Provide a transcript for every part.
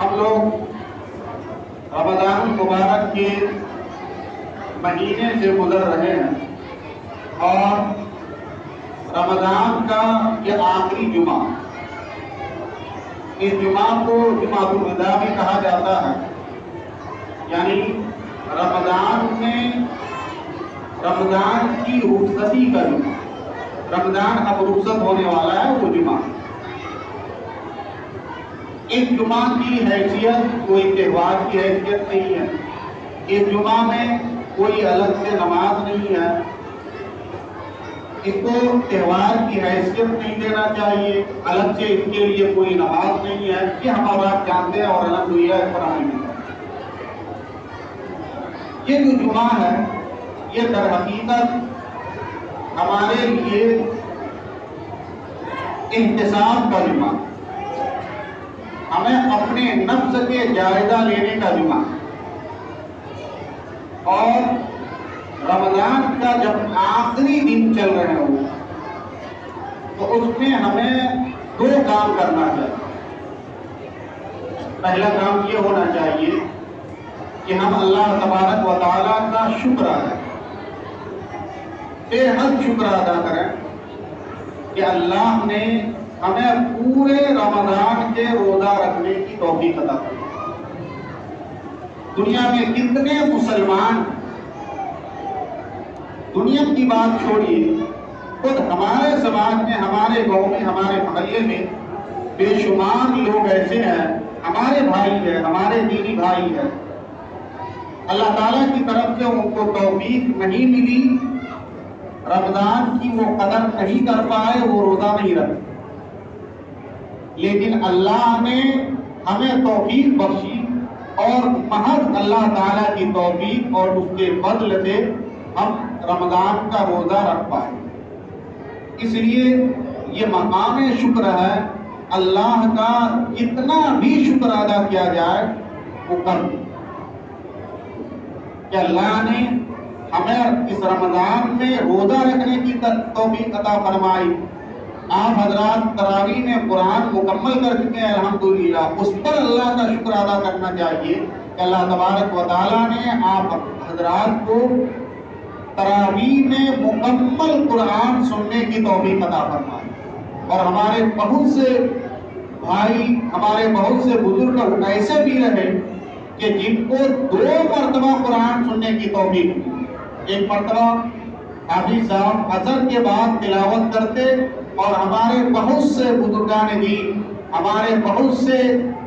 ہم لوگ رمضان مبارک کے مہینے سے گزر رہے ہیں اور رمضان کا یہ آخری جمعہ، اس جمعہ کو جمعۃ الوداع بھی کہا جاتا ہے، یعنی رمضان میں رمضان کی رخصتی کا جمعہ، رمضان اب رخصت ہونے والا ہے وہ جمعہ۔ اس جمعہ کی حیثیت کوئی تہوار کی حیثیت نہیں ہے، اس جمعہ میں کوئی الگ سے نماز نہیں ہے، اس کو تہوار کی حیثیت نہیں دینا چاہیے، الگ سے اس کے لیے کوئی نماز نہیں ہے، یہ ہم اور آپ جانتے ہیں اور الحمدللہ اس پر عمل کرتے ہیں۔ یہ جو جمعہ ہے یہ در حقیقت ہمارے لیے احتساب کا جمعہ، ہمیں اپنے نفس کے جائزہ لینے کا جمعہ، اور رمضان کا جب آخری دن چل رہے ہو تو اس میں ہمیں دو کام کرنا چاہیے۔ پہلا کام یہ ہونا چاہیے کہ ہم اللہ تبارک و تعالیٰ کا شکر ادا کریں، بے حد شکر ادا کریں کہ اللہ نے ہمیں پورے رمضان کے روزہ رکھنے کی توفیق عطا کی۔ دنیا میں کتنے مسلمان، دنیا کی بات چھوڑیے، خود ہمارے سماج میں، ہمارے گاؤں میں، ہمارے محلے میں بے شمار لوگ ایسے ہیں، ہمارے بھائی ہیں، ہمارے دینی بھائی ہیں، اللہ تعالیٰ کی طرف سے ان کو توفیق نہیں ملی، رمضان کی وہ قدر نہیں کر پائے، وہ روزہ نہیں رکھے، لیکن اللہ نے ہمیں توفیق بخشی اور محض اللہ تعالیٰ کی توفیق اور اس کے فضل سے ہم رمضان کا روزہ رکھ پائے۔ اس لیے یہ مقام شکر ہے، اللہ کا جتنا بھی شکر ادا کیا جائے وہ کم ہے کہ اللہ نے ہمیں اس رمضان میں روزہ رکھنے کی توفیق عطا فرمائی۔ آپ حضرات تراویح میں قرآن مکمل کر چکے ہیں الحمدللہ، اس پر اللہ کا شکر ادا کرنا چاہیے کہ اللہ تبارک و تعالیٰ نے آپ حضرات کو تراویح میں مکمل قرآن سننے کی توفیق عطا فرمائی، اور ہمارے بہت سے بھائی، ہمارے بہت سے بزرگ ایسے بھی رہے کہ جن کو 2 مرتبہ قرآن سننے کی توفیق ملی۔ ایک مرتبہ حافظ صاحب اثر کے بعد تلاوت کرتے، اور ہمارے بہت سے بزرگان دین، ہمارے بہت سے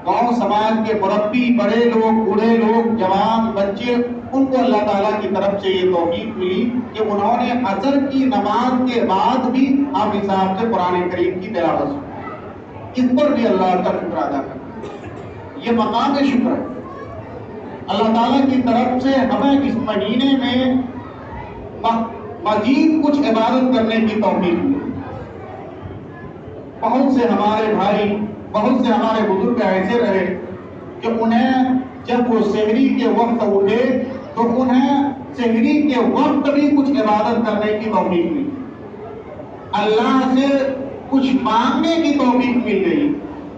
گاؤں سماج کے مربی، بڑے لوگ، بوڑھے لوگ، جوان، بچے، ان کو اللہ تعالیٰ کی طرف سے یہ توفیق ملی کہ انہوں نے اثر کی نماز کے بعد بھی حافظ صاحب سے قرآن کریم کی تلاوت سنی۔ اس پر بھی اللہ کا شکر ادا کرنا، یہ مقام شکر ہے۔ اللہ تعالیٰ کی طرف سے ہمیں اس مہینے میں مزید کچھ عبادت کرنے کی توفیق ملی۔ بہت سے ہمارے بھائی، بہت سے ہمارے بزرگ ایسے رہے کہ انہیں جب وہ سحری کے وقت اٹھے تو انہیں سحری کے وقت بھی کچھ عبادت کرنے کی توفیق ملی، اللہ سے کچھ مانگنے کی توفیق مل گئی،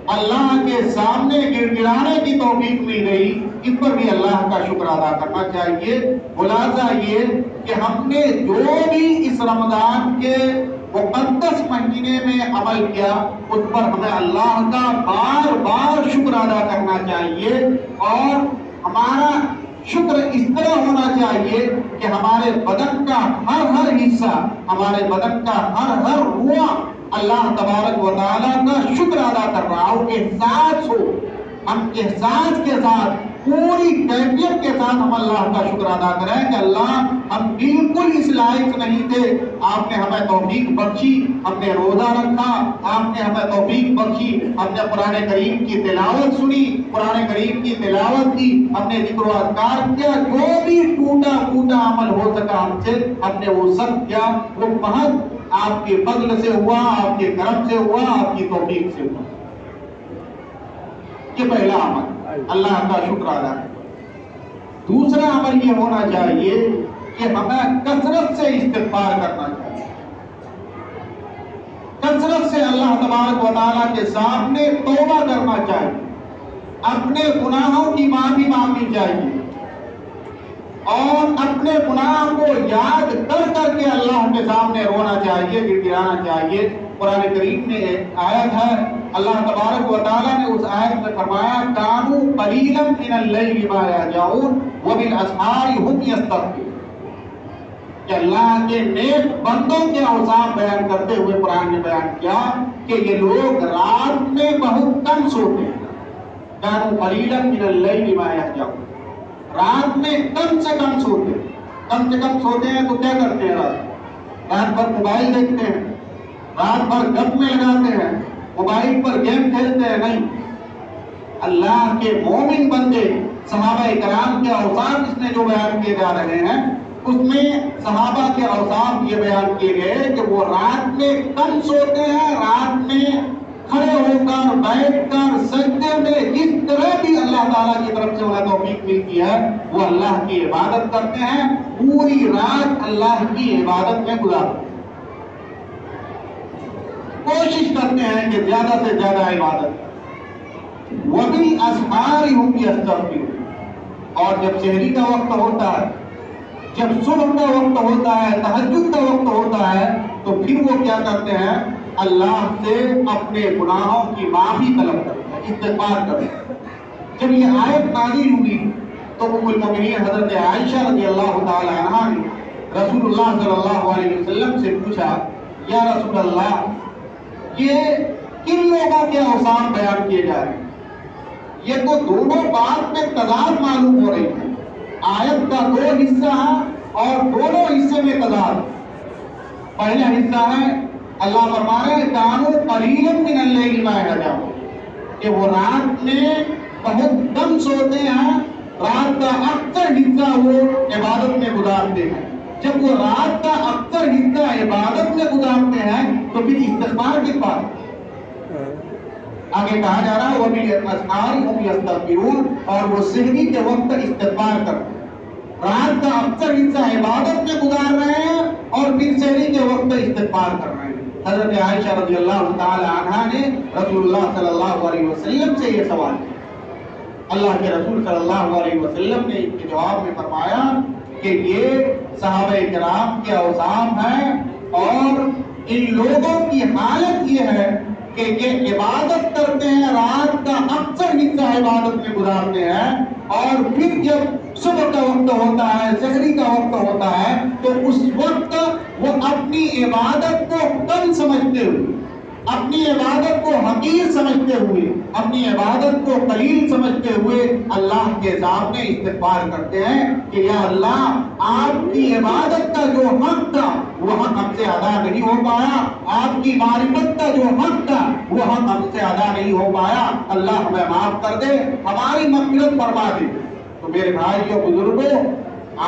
اللہ کے سامنے گڑ گڑانے کی توفیق مل گئی۔ اس پر بھی اللہ کا شکر ادا کرنا چاہیے۔ خلاصہ یہ کہ ہم نے جو بھی اس رمضان کے مقدس مہینے میں عمل کیا، اس پر ہمیں اللہ کا بار بار شکر ادا کرنا چاہیے، اور ہمارا شکر اس طرح ہونا چاہیے کہ ہمارے بدن کا ہر حصہ، ہمارے بدن کا ہر روح اللہ تبارک و تعالیٰ کا شکر ادا کر رہا ہو، احساس ہو، ہم احساس کے ساتھ، پوری کیفیت کے ساتھ ہم اللہ کا شکر ادا کریں کہ اللہ ہم بالکل اس لائق نہیں تھے، آپ نے ہمیں توفیق بخشی، ہم نے روزہ رکھا، آپ نے ہمیں توفیق بخشی، ہم نے قرآن کریم کی تلاوت سنی، قرآن کریم کی تلاوت کی، ہم نے ذکر و اذکار کیا، جو بھی ٹوٹا پھوٹا عمل ہو سکا ہم سے، ہم نے وہ سب کیا، وہ محض آپ کے فضل سے ہوا، آپ کے کرم سے ہوا، آپ کی توفیق سے ہوا۔ یہ پہلا عمل اللہ کا شکر ادا ہے۔ دوسرا عمل یہ ہونا چاہیے کہ ہمیں کثرت سے استغفار کرنا چاہیے، کثرت سے اللہ تبارک و تعالیٰ کے سامنے توبہ کرنا چاہیے۔ اپنے گناہوں کی معافی مانگنی چاہیے اور اپنے گناہ کو یاد کر کر کے اللہ کے سامنے رونا چاہیے، گر گرانا چاہیے۔ قرآن کریم میں ایک آیت ہے، اللہ تبارک و تعالیٰ نے اس آیت میں فرمایا کانوا قلیلا من اللیل ما یہجعون وبالاسحار هم یستغفرون، کہ اللہ کے نیک بندوں کے اوصاف بیان کرتے ہوئے قرآن نے بیان کیا کہ یہ لوگ رات میں بہت کم سوتے ہیں۔ کانوا قلیلا من اللیل ما یہجعون، رات میں کم سے کم سوتے ہیں۔ کم سے کم سوتے ہیں تو کیا کرتے ہیں؟ رات بھر موبائل دیکھتے ہیں، رات بھر گپ میں لگاتے ہیں، موبائل پر گیم کھیلتے ہیں؟ نہیں۔ اللہ کے مومن بندے صحابہ کرام کے اوصاف اس میں جو بیان کیے جا رہے ہیں، اس میں صحابہ کے اوصاف یہ بیان کیے گئے کہ وہ رات میں کم سوتے ہیں، رات میں کھڑے ہو کر بیٹھ کر سجدے میں جس طرح بھی اللہ تعالیٰ کی طرف سے انہیں توفیق ملتی ہے وہ اللہ کی عبادت کرتے ہیں، پوری رات اللہ کی عبادت میں گزارتے ہیں، کوشش کرتے ہیں کہ زیادہ سے زیادہ عبادت۔ وبالاسحار هم یستغفرون، اور جب سحری کا وقت ہوتا ہے، جب صبح کا وقت ہوتا ہے، تہجد کا وقت ہوتا ہے، تو پھر وہ کیا کرتے ہیں؟ اللہ سے اپنے گناہوں کی معافی طلب کرتے ہیں، استغفار کرتے ہیں۔ جب یہ آیت نازل ہوئی تو ام المؤمنین حضرت عائشہ رضی اللہ تعالی عنہا نے رسول اللہ صلی اللہ علیہ وسلم سے پوچھا، یا رسول اللہ، یہ کن لوگوں کے اوصاف بیان کیے جا رہے ہیں؟ یہ تو دونوں بات میں تضاد معلوم ہو رہی ہے، آیت کا دو حصہ ہے اور دونوں حصے میں تضاد۔ پہلا حصہ ہے اللہ فرما رہے ہیں کانوا قلیلا من اللیل ما یہجعون، کہ وہ رات میں بہت کم سوتے ہیں، رات کا اکثر حصہ وہ عبادت میں گزارتے ہیں۔ جب وہ رات کا اکثر حصہ عبادت میں گزارتے ہیں تو پھر استغفار کس بات؟ آگے کہا جا رہا ہے وبالاسحار هم یستغفرون، اور وہ سحری کے وقت استغفار کرتے ہیں۔ رات کا اکثر حصہ عبادت میں گزار رہے ہیں اور پھر سحری کے وقت استغفار کر رہے ہیں۔ حضرت عائشہ رضی اللہ تعالی عنہا نے رسول اللہ صلی اللہ علیہ وسلم سے یہ سوال کیا۔ اللہ کے رسول صلی اللہ علیہ وسلم نے اس کے جواب میں فرمایا کہ یہ صحابہ کرام کے اوصاف ہیں، اور ان لوگوں کی حالت یہ ہے کہ یہ عبادت کرتے ہیں، رات کا اکثر حصہ عبادت میں گزارتے ہیں، اور پھر جب صبح کا وقت ہوتا ہے، سحری کا وقت ہوتا ہے، تو اس وقت وہ اپنی عبادت کو کم سمجھتے ہوئے، اپنی عبادت کو حقیر سمجھتے ہوئے، اپنی عبادت کو قلیل سمجھتے ہوئے اللہ کے سامنے استغفار کرتے ہیں کہ یا اللہ، آپ کی عبادت کا جو حق تھا وہ حق ہم سے ادا نہیں ہو پایا، آپ کی معرفت کا جو حق تھا وہ حق ہم سے ادا نہیں ہو پایا، اللہ ہمیں معاف کر دے، ہماری مغفرت فرما دے۔ تو میرے بھائیوں بزرگوں،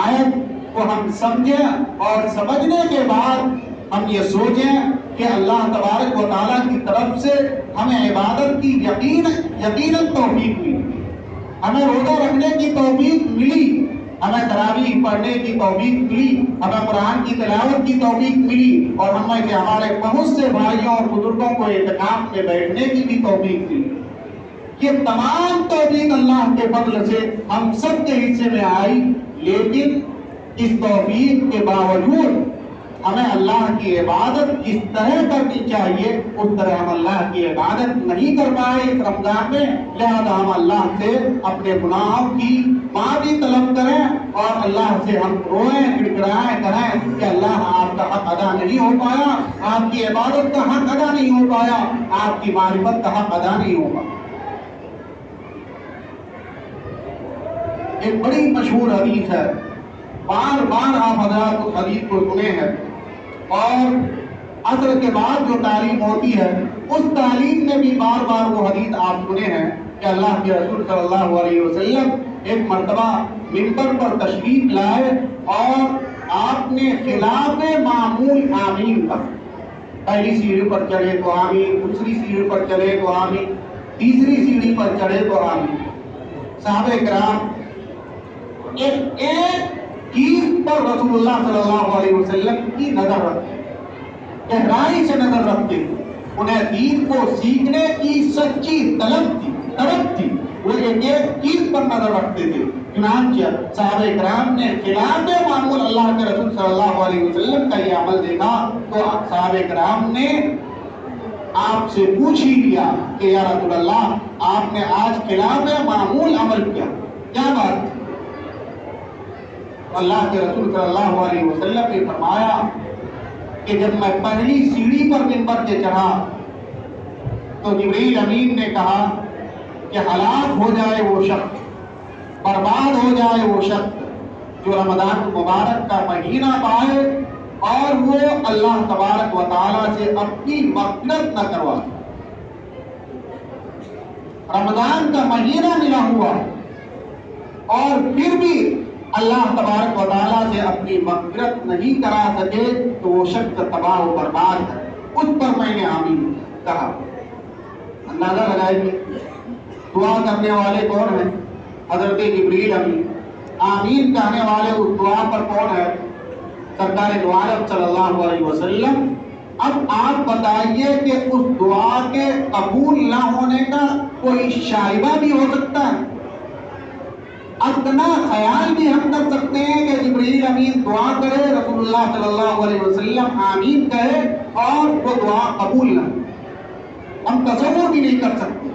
آیت کو ہم سمجھیں اور سمجھنے کے بعد ہم یہ سوچیں کہ اللہ تبارک و تعالیٰ کی طرف سے ہمیں عبادت کی یقیناً توفیق ملی، ہمیں روزہ رکھنے کی توفیق ملی، ہمیں تراویح پڑھنے کی توفیق ملی، ہمیں قرآن کی تلاوت کی توفیق ملی، اور ہمیں سے ہمارے بہت سے بھائیوں اور بزرگوں کو اعتکاف میں بیٹھنے کی بھی توفیق ملی۔ یہ تمام توفیق اللہ کے فضل سے ہم سب کے حصے میں آئی، لیکن اس توفیق کے باوجود ہمیں اللہ کی عبادت جس طرح کرنی چاہیے اس طرح ہم اللہ کی عبادت نہیں کر پائے اس رمضان میں، لہذا ہم اللہ سے اپنے گناہوں کی معافی طلب کریں اور اللہ سے ہم روئیں، گڑگڑائیں، کہیں کہ اللہ، آپ کا حق ادا نہیں ہو پایا، آپ کی عبادت کا حق ادا نہیں ہو پایا، آپ کی معرفت کا حق ادا نہیں ہو پایا۔ ایک بڑی مشہور حدیث ہے، بار بار آپ حضرات اس حدیث کو سنے ہیں، اور عصر کے بعد جو تعلیم ہوتی ہے اس تعلیم میں بھی بار بار وہ حدیث آپ سنے ہیں کہ اللہ کے رسول صلی اللہ علیہ وسلم ایک مرتبہ ممبر پر تشریف لائے اور آپ نے خلاف معمول آمین کہا۔ پہلی سیڑھی پر چڑھے تو آمین، دوسری سیڑھی پر چڑھے تو آمین، تیسری سیڑھی پر چڑھے تو آمین۔ صحابہ کرام ایک چیز پر رسول اللہ صلی اللہ علیہ وسلم کی نظر رکھتے، گہرائی سے نظر رکھتے، انہیں دین کو سیکھنے کی سچی طلب تھی، وہ ایک ایک چیز پر نظر رکھتے تھے. چنانچہ صحابہ کرام نے خلاف معمول اللہ کے رسول صلی اللہ علیہ وسلم کا یہ عمل دیکھا تو صحابہ کرام نے آپ سے پوچھ ہی لیا کہ یا رسول اللہ آپ نے آج خلاف معمول عمل کیا، کیا بات؟ اللہ کے رسول صلی اللہ علیہ وسلم نے فرمایا کہ جب میں پہلی سیڑھی پر منبر کے چڑھا تو جبریل امین نے کہا کہ ہلاک ہو جائے وہ شخص، برباد ہو جائے وہ شخص جو رمضان مبارک کا مہینہ پائے اور وہ اللہ تبارک و تعالیٰ سے اپنی مغفرت نہ کروا. رمضان کا مہینہ ملا ہوا اور پھر بھی اللہ تبارک و تعالیٰ سے اپنی مغفرت نہیں کرا سکے تو وہ شخص تباہ و برباد ہے. اس پر میں نے آمین کہا. اندازہ لگائیے دعا کرنے والے کون ہیں؟ حضرت جبریل امین. آمین کہنے والے اس دعا پر کون ہے؟ سرکار دو عالم صلی اللہ علیہ وسلم. اب آپ بتائیے کہ اس دعا کے قبول نہ ہونے کا کوئی شائبہ بھی ہو سکتا ہے؟ اتنا خیال بھی ہم کر سکتے ہیں کہ جبریل امین دعا کرے، رسول اللہ صلی اللہ علیہ وسلم آمین کہے اور وہ دعا قبول نہ ہو؟ ہم تصور بھی نہیں کر سکتے.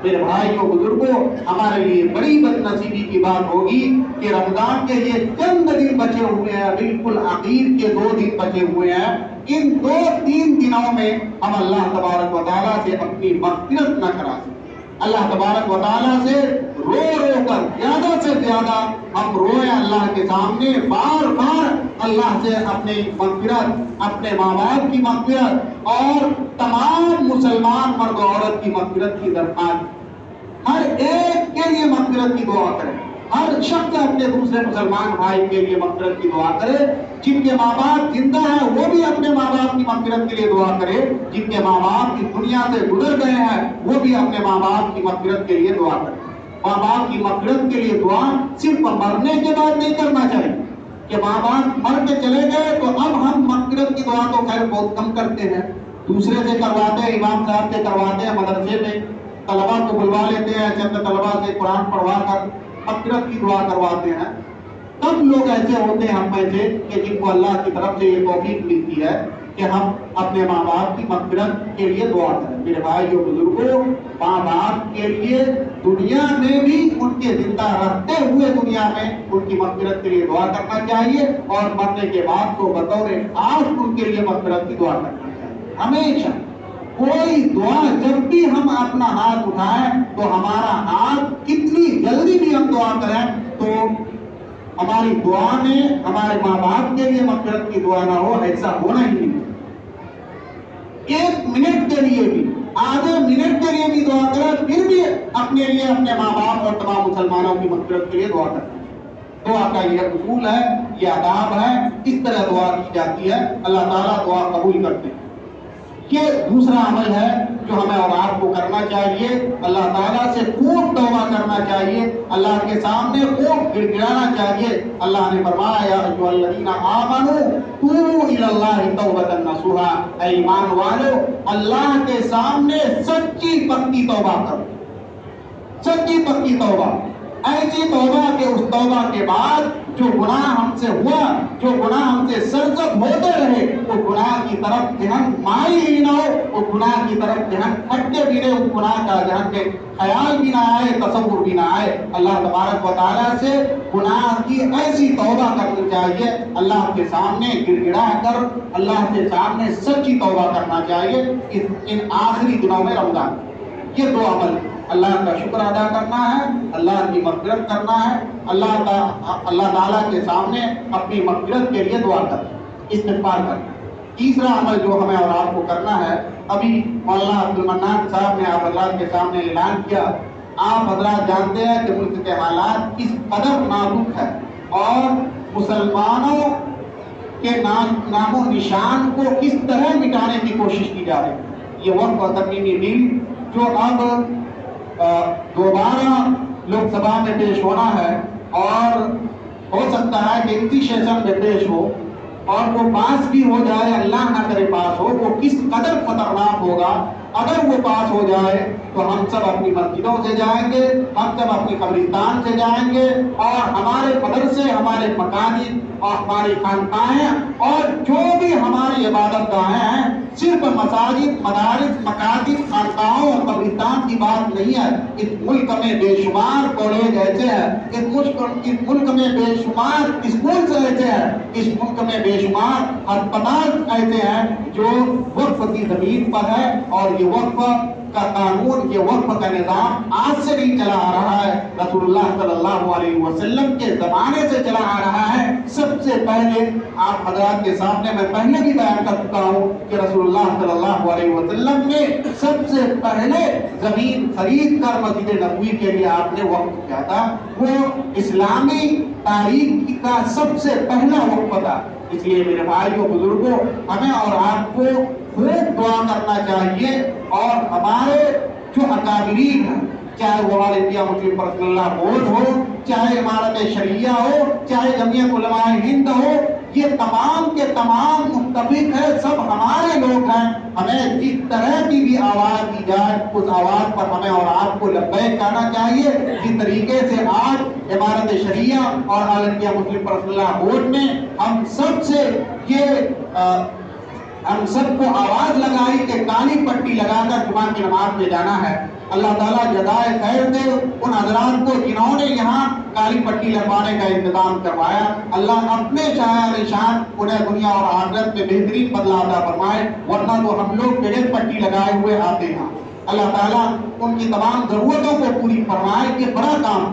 میرے بھائیوں بزرگوں، ہمارے لیے بڑی بد نصیبی کی بات ہوگی کہ رمضان کے یہ چند دن بچے ہوئے ہیں، بالکل آخر کے 2 دن بچے ہوئے ہیں، ان 2-3 دنوں میں ہم اللہ تبارک و تعالیٰ سے اپنی مغفرت نہ کرا سکیں. اللہ تبارک و تعالیٰ سے رو رو کر زیادہ سے زیادہ ہم روئیں اللہ کے سامنے، بار بار اللہ سے اپنی مغفرت، اپنے ماں باپ کی مغفرت اور تمام مسلمان مرد و عورت کی مغفرت کی درخواست. ہر ایک کے لیے مغفرت کی دعا کریں. ہر شخص اپنے دوسرے مسلمان بھائی کے لیے مغفرت کی دعا کرے. جن کے ماں باپ زندہ ہیں وہ بھی اپنے ماں باپ کی مغفرت کے لیے دعا کرے. جن کے ماں باپ کی دنیا سے گزر گئے ہیں وہ بھی اپنے ماں باپ کی مغفرت کے لیے دعا کرے. ماں باپ کی مغفرت کے لیے دعا صرف مرنے کے بعد نہیں کرنا چاہیے کہ ماں باپ مر کے چلے گئے تو اب ہم مغفرت کی دعا تو خیر بہت کم کرتے ہیں، دوسرے سے کرواتے ہیں، امام صاحب سے کرواتے ہیں، مدرسے میں طلبا کو بلوا لیتے ہیں، چند طلبا سے قرآن پڑھوا کر مغفرت کی دعا کرواتے ہیں. کم لوگ ایسے ہوتے ہیں ہم میں سے کہ جن کو اللہ کی طرف سے یہ توفیق ملتی ہے کہ ہم اپنے ماں باپ کی مغفرت کے لیے دعا کریں. میرے بھائیوں بزرگوں، ماں باپ کے لیے دنیا میں بھی ان کے زندہ رہتے ہوئے دنیا میں ان کی مغفرت کے لیے دعا کرنا چاہیے اور مرنے کے بعد تو بطور خاص ان کے لیے مغفرت کی دعا کرنا چاہیے. ہمیشہ کوئی دعا جب بھی ہم اپنا ہاتھ اٹھائیں تو ہمارا ہاتھ کتنی جلدی بھی ہم دعا کریں تو ہماری دعا میں ہمارے ماں باپ کے لیے مغفرت کی دعا نہ ہو، ایسا ہونا ہی نہیں. 1 منٹ کے لیے بھی، آدھے منٹ کے لیے بھی دعا کریں، پھر بھی اپنے لیے، اپنے ماں باپ اور تمام مسلمانوں کی مغفرت کے لیے دعا کریں. دعا کا یہ اصول ہے، یہ آداب ہے، اس طرح دعا کی جاتی ہے. اللہ تعالیٰ دعا قبول کرتے ہیں. یہ دوسرا عمل ہے جو ہمیں اور آپ کو کرنا چاہیے. اللہ تعالیٰ سے خوب توبہ کرنا چاہیے، اللہ کے سامنے خوب گڑ گڑانا چاہیے. اللہ نے فرمایا یا ایھا الذین آمنوا توبوا الی اللہ توبۃ نصوحا، اے ایمان والو اللہ کے سامنے سچی پکی توبہ کرو. سچی پکی توبہ، ایسی توبہ کہ اس توبہ کے بعد جو گناہ ہم سے ہوا، جو گناہ ہم سے سرزد ہوتے رہے، وہ گناہ کی طرف ذہن مائل ہی نہ ہو، وہ گناہ کی طرف ذہن ہٹتے بھی رہے، اس گناہ کا ذہن کے خیال بھی نہ آئے، تصور بھی نہ آئے. اللہ تبارک و تعالیٰ سے گناہ کی ایسی توبہ کرنی چاہیے، اللہ کے سامنے گڑ گڑا کر اللہ کے سامنے سچی توبہ کرنا چاہیے ان آخری دنوں میں رمضان. یہ 2 عمل، اللہ کا شکر ادا کرنا ہے، اللہ کی مغفرت کرنا ہے، اللہ تعالیٰ کے سامنے اپنی مغفرت کے لیے دعا کرنا، استغفار کرنا. تیسرا عمل جو ہمیں اور آپ کو کرنا ہے، ابھی مولانا عبد المنان صاحب نے آپ حضرات کے سامنے اعلان کیا. آپ حضرات جانتے ہیں کہ ملک کے حالات کس قدر نازک ہے اور مسلمانوں کے نام و نشان کو کس طرح مٹانے کی کوشش کی جا رہی ہے. یہ وقت اور ترمیمی بل جو اب دوبارہ لوک سبھا میں پیش ہونا ہے اور ہو سکتا ہے کہ اسی سیشن میں پیش ہو اور وہ پاس بھی ہو جائے، اللہ نہ کرے پاس ہو، وہ کس قدر خطرناک ہوگا. اگر وہ پاس ہو جائے تو ہم سب اپنی مسجدوں سے جائیں گے, ہم سب اپنی قبرستان سے جائیں گے, اور ہمارے مدرسے, ہمارے مکاتب اور ہماری خانقاہیں اور جو بھی ہماری عبادت گاہیں ہیں, صرف مساجد, مدارس, مکاتب, خانقاہوں اور قبرستان کی بات نہیں ہے. اس ملک میں بے شمار کالج ایسے ہیں, اس ملک میں بے شمار اسکولز ایسے ہیں, اس ملک میں بے شمار ہسپتال ایسے ہیں جو وقف کی زمین پر ہے, اور یہ وقف کا قانون, یہ وقف کا نظام آج سے نہیں چلا آ رہا ہے, رسول اللہ صلی اللہ علیہ وسلم کے زمانے سے چلا آ رہا ہے. سب سے پہلے آپ حضرات کے سامنے میں پہلے بھی بیان کر چکا ہوں کہ رسول اللہ صلی اللہ علیہ وسلم نے سب سے پہلے زمین خرید کر مسجد نبوی کے لیے آپ نے وقف کیا تھا. وہ اسلامی تاریخ کا سب سے پہلا وقف تھا. اس لیے میرے بھائیوں, بزرگوں, ہمیں اور آپ کو خوب دعا کرنا چاہیے, اور ہمارے جو اکابرین ہیں, چاہے وہ آل انڈیا مسلم پرسنل لا بورڈ ہو, چاہے امارت شریعہ ہو, چاہے جمعیت علماء ہند ہو, یہ تمام کے تمام متفق ہے, سب ہمارے لوگ ہیں. ہمیں جس طرح کی بھی آواز دی جائے اس آواز پر ہمیں اور آپ کو لبیک کہنا چاہیے. جس طریقے سے آج امارت شریعہ اور آل انڈیا مسلم پرسنل لا بورڈ نے ہم سب سے ہم سب کو آواز لگائی کہ کالی پٹی لگا کر جمعہ کی نماز میں جانا ہے. اللہ تعالیٰ جزائے خیر دے ان حضرات کو جنہوں نے یہاں کالی پٹی لگوانے کا انتظام کروایا. اللہ اپنے شاعر شان انہیں دنیا اور آخرت میں بہترین بدلہ عطا فرمائے, ورنہ تو ہم لوگ بغیر پٹی لگائے ہوئے آتے ہیں. اللہ تعالیٰ ان کی تمام ضرورتوں کو پوری فرمائے. یہ بڑا کام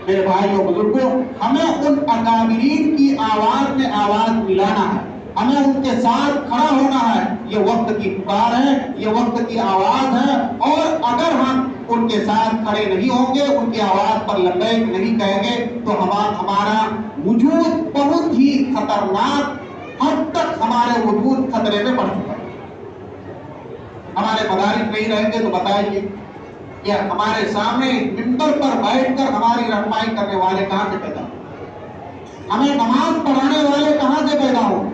میرے بھائیوں, بزرگوں, ہمیں ان اکابرین کی آواز میں آواز ملانا ہے, ہمیں ان کے ساتھ کھڑا ہونا ہے. یہ وقت کی پکار ہے, یہ وقت کی آواز ہے, اور اگر ہم ان کے ساتھ کھڑے نہیں ہوں گے, ان کی آواز پر لبیک نہیں کہیں گے, تو ہمارا وجود بہت ہی خطرناک حد تک ہمارے وجود خطرے میں پڑ چکا ہے. ہمارے مدارس نہیں رہیں گے تو بتائیے کہ ہمارے سامنے منبر پر بیٹھ کر ہماری رہنمائی کرنے والے کہاں سے پیدا ہوں, ہمیں نماز پڑھانے والے کہاں سے پیدا ہوں,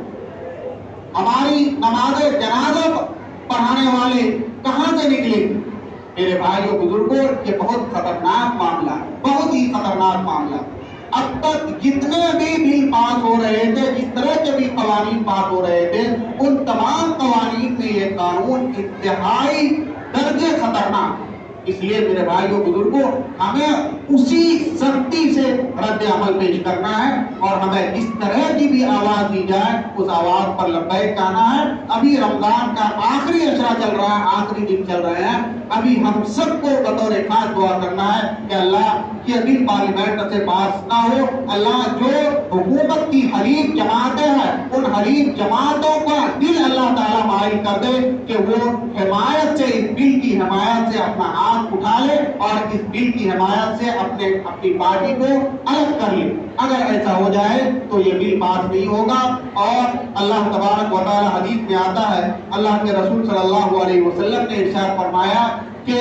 ہماری نماز جنازہ پڑھانے والے کہاں سے نکلے. میرے بھائیوں, بزرگوں, یہ بہت خطرناک معاملہ ہے, بہت ہی خطرناک معاملہ. اب تک جتنے بھی بل پاس ہو رہے تھے, جس طرح کے بھی قوانین پاس ہو رہے تھے, ان تمام قوانین میں یہ قانون انتہائی درجے خطرناک. اس لیے میرے بھائیوں, بزرگوں, ہمیں اسی سختی سے رد عمل پیش کرنا ہے, اور ہمیں جس طرح کی بھی آواز دی جائے اس آواز پر لبیک کہنا ہے. ابھی رمضان کا آخری اشرا چل رہا ہے, آخری دن چل رہے ہیں. ابھی ہم سب کو بطور خاص دعا کرنا ہے کہ اللہ یہ بل پارلیمنٹ سے پاس نہ ہو. اللہ جو حکومت کی حریف جماعتیں ہیں, ان حریف جماعتوں کا دل اللہ تعالیٰ مائل کر دے کہ وہ حمایت سے, اس بل کی حمایت سے اپنا ہاتھ اٹھا لے, اور اس بل کی حمایت سے اپنی پارٹی کو الگ کر لے. اگر ایسا ہو جائے تو یہ بل پاس نہیں ہوگا. اور اللہ تبارک و تعالی حدیث میں آتا ہے, اللہ کے رسول صلی اللہ علیہ وسلم نے ارشاد فرمایا کہ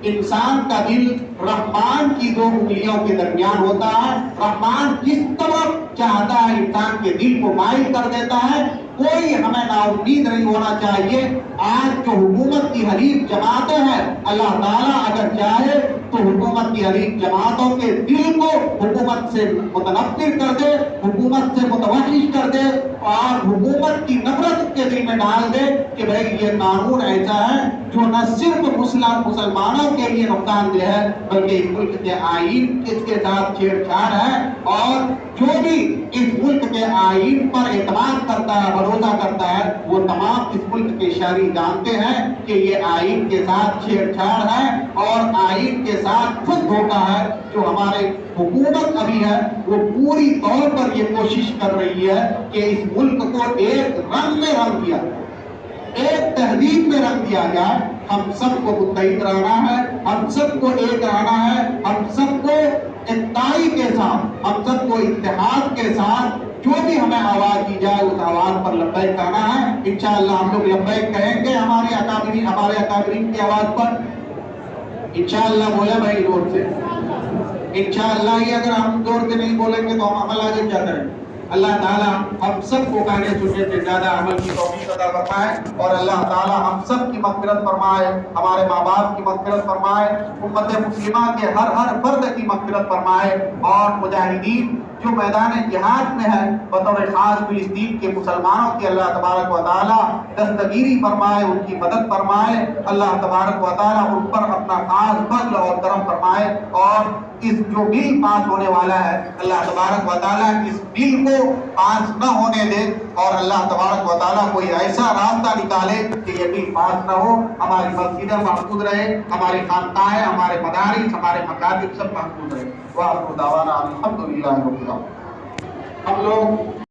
انسان کا دل رحمان کی دو انگلیوں کے درمیان ہوتا ہے. رحمان جس طرف چاہتا ہے انسان کے دل کو مائل کر دیتا ہے. کوئی ہمیں نا امید نہیں ہونا چاہیے. آج جو حکومت کی حریف جماعتیں ہیں, اللہ تعالیٰ اگر چاہے تو حکومت کی حریف جماعتوں کے دل کو حکومت سے متنفر کر دے, حکومت سے متوحش کر دے, اور حکومت کی نفرت کے دل میں ڈال دے کہ بھائی یہ قانون ایسا ہے جو نہ صرف مسلمانوں کے لیے نقصان دہ ہے, بلکہ اس ملک کے آئین اس کے ساتھ چھیڑ چھاڑ ہے. اور جو بھی اس ملک کے آئین پر اعتماد کرتا ہے, بھروسہ کرتا ہے, وہ تمام اس ملک کے شہری جانتے ہیں کہ یہ آئین کے ساتھ چھیڑ چھاڑ ہے, اور آئین کے ساتھ خود دھوکہ ہے. جو ہمارے حکومت ابھی ہے وہ پوری طور پر یہ کوشش کر رہی ہے کہ اس ملک کو ایک رنگ میں رنگ دیا جائے, ایک تہذیب میں رنگ دیا جائے. ہم سب کو متحد رہنا ہے, ہم سب کو ایک رہنا ہے, ہم سب کو اتحاد کے ساتھ, ہم سب کو اتحاد کے ساتھ جو بھی ہمیں آواز دی جائے اس آواز پر لبیک کہنا ہے. انشاءاللہ ہم لوگ لبیک کہیں گے ہمارے اکابرین کی آواز پر. انشاءاللہ بولے بھائی زور سے. انشاءاللہ یہ اگر ہم زور سے نہیں بولیں گے تو ہم عمل آگے کیا کریں. اللہ تعالیٰ ہم سب کو کہنے سننے سے زیادہ عمل کی توفیق عطا فرمائے، اور اللہ تعالیٰ ہم سب کی مغفرت فرمائے، ہمارے ماں باپ کی مغفرت فرمائے، امت مسلمہ کے ہر فرد کی مغفرت فرمائے، اور مجاہدین جو میدان جہاد میں ہے بطور خاص فلسطین کے مسلمانوں کی اللہ تبارک و تعالیٰ دستگیری فرمائے، ان کی مدد فرمائے، اللہ تبارک و تعالیٰ ان پر اپنا خاص فضل اور کرم فرمائے، اور اس جو بل پاس ہونے والا ہے اللہ تبارک و تعالیٰ اس بل کو پاس نہ ہونے دے، اور اللہ تبارک و تعالیٰ کوئی ایسا راستہ نکالے کہ یہ بل پاس نہ ہو، ہماری مسجدیں محفوظ رہے، ہماری خانقاہیں، ہمارے مدارس، ہمارے مکاتب سب محفوظ رہے۔ وآخر دعوانا الحمدللہ رب العالمین۔ ہم لوگ